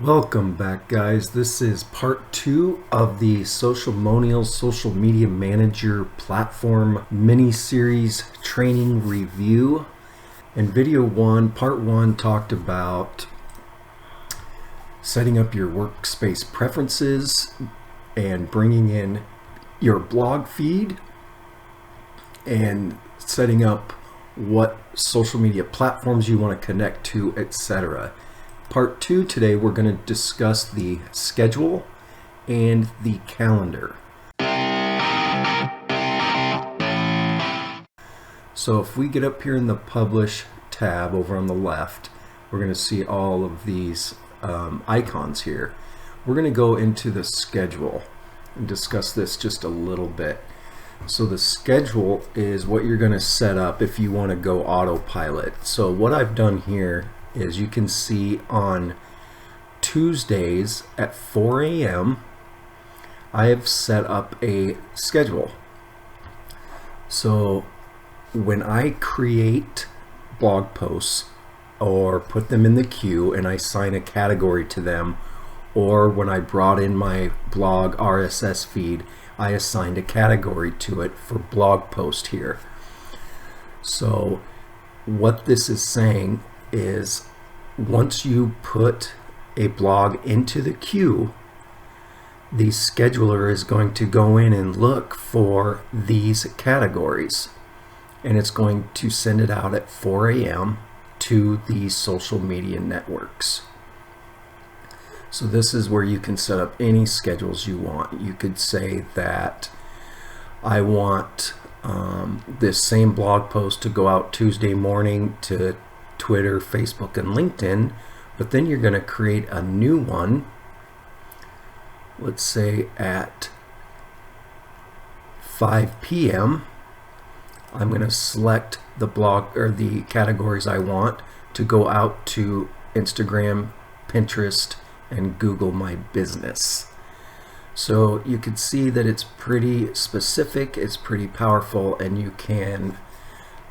Welcome back, guys. This is part 2 of the Sociamonials Social Media Manager Platform mini-series training review. In video 1, part 1 talked about setting up your workspace preferences and bringing in your blog feed and setting up what social media platforms you want to connect to, etc. Part 2 today, we're going to discuss the schedule and the calendar. So if we get up here in the Publish tab over on the left, we're going to see all of these icons here. We're going to go into the schedule and discuss this just a little bit. So the schedule is what you're going to set up if you want to go autopilot. So what I've done here is you can see on Tuesdays at 4 a.m. I have set up a schedule. So when I create blog posts or put them in the queue and I assign a category to them, or when I brought in my blog RSS feed, I assigned a category to it for blog post here. So what this is saying is once you put a blog into the queue, the scheduler is going to go in and look for these categories, and it's going to send it out at 4 a.m. to the social media networks. So this is where you can set up any schedules you want. You could say that I want this same blog post to go out Tuesday morning to Twitter, Facebook, and LinkedIn, but then you're going to create a new one, let's say at 5 p.m. I'm going to select the blog or the categories I want to go out to Instagram, Pinterest, and Google My Business. So you can see that it's pretty specific, it's pretty powerful, and you can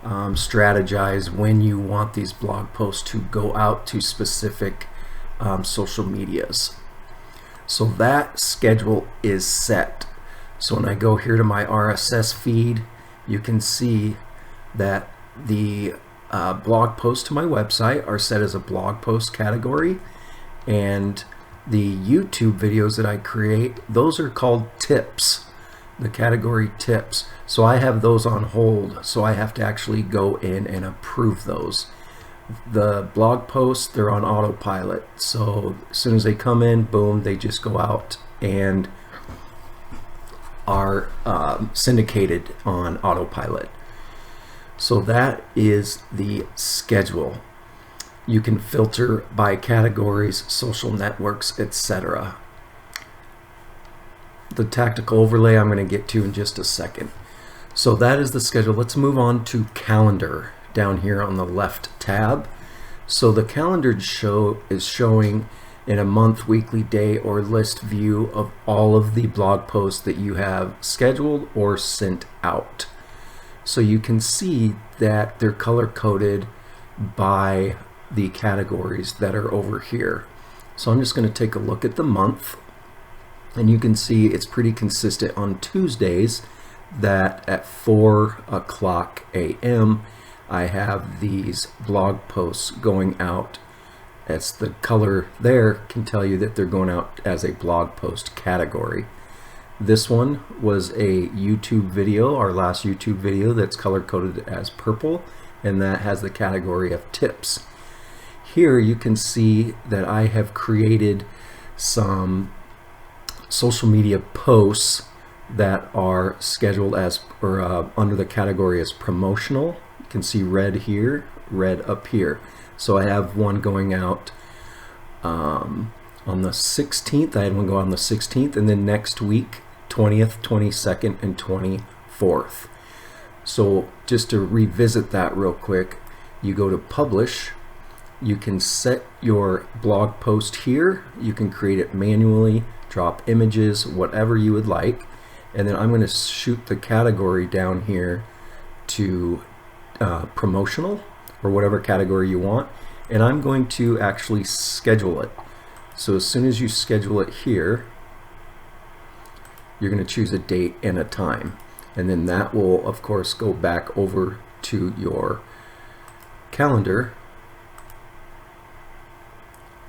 strategize when you want these blog posts to go out to specific social medias. So that schedule is set. So when I go here to my RSS feed, you can see that the blog posts to my website are set as a blog post category, and the YouTube videos that I create, those are called tips, the category tips. So I have those on hold, so I have to actually go in and approve those. The blog posts, they're on autopilot, so as soon as they come in, boom, they just go out and are syndicated on autopilot. So that is the schedule. You can filter by categories, social networks, etc. The tactical overlay I'm going to get to in just a second. So that is the schedule. Let's move on to calendar down here on the left tab. So the calendar is showing in a month, weekly, day, or list view of all of the blog posts that you have scheduled or sent out. So you can see that they're color coded by the categories that are over here. So I'm just going to take a look at the month, and you can see it's pretty consistent on Tuesdays that at 4 o'clock a.m. I have these blog posts going out. As the color there can tell you that they're going out as a blog post category. This one was a YouTube video, our last YouTube video, that's color coded as purple, and that has the category of tips. Here you can see that I have created some social media posts that are scheduled as or under the category as promotional. You can see red here, red up here. So I have one going out on the 16th. I had one go on the 16th, and then next week 20th, 22nd, and 24th. So just to revisit that real quick, you go to publish. You can set your blog post here. You can create it manually, drop images, whatever you would like. And then I'm going to shoot the category down here to promotional or whatever category you want. And I'm going to actually schedule it. So as soon as you schedule it here, you're going to choose a date and a time, and then that will of course go back over to your calendar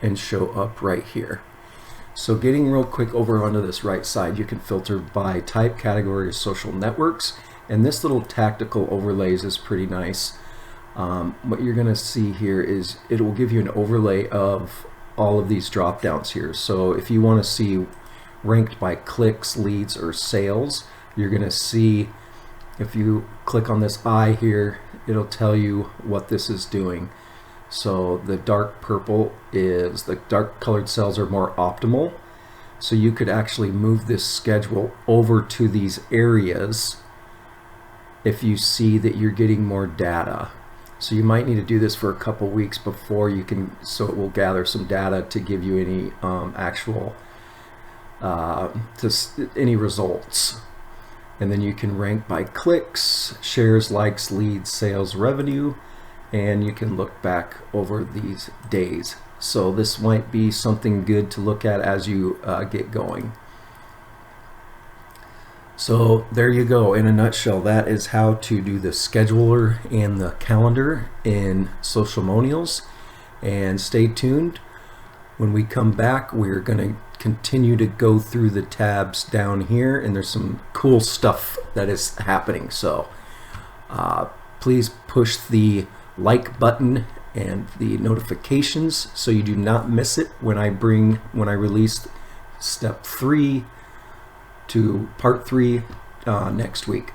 and show up right here. So getting real quick over onto this right side, you can filter by type, category, social networks, and this little tactical overlays is pretty nice. What you're going to see here is it will give you an overlay of all of these drop downs here. So if you want to see ranked by clicks, leads, or sales, you're going to see, if you click on this eye here, it'll tell you what this is doing. So the dark purple is the dark colored cells are more optimal. So you could actually move this schedule over to these areas if you see that you're getting more data. So you might need to do this for a couple weeks before you can, so it will gather some data to give you any actual any results. And then you can rank by clicks, shares, likes, leads, sales, revenue, and you can look back over these days. So this might be something good to look at as you get going. So there you go, in a nutshell. That is how to do the scheduler and the calendar in Sociamonials. And stay tuned. When we come back, we're going to continue to go through the tabs down here, and there's some cool stuff that is happening. So please push the like button and the notifications so you do not miss it when I release step 3 to part 3 next week.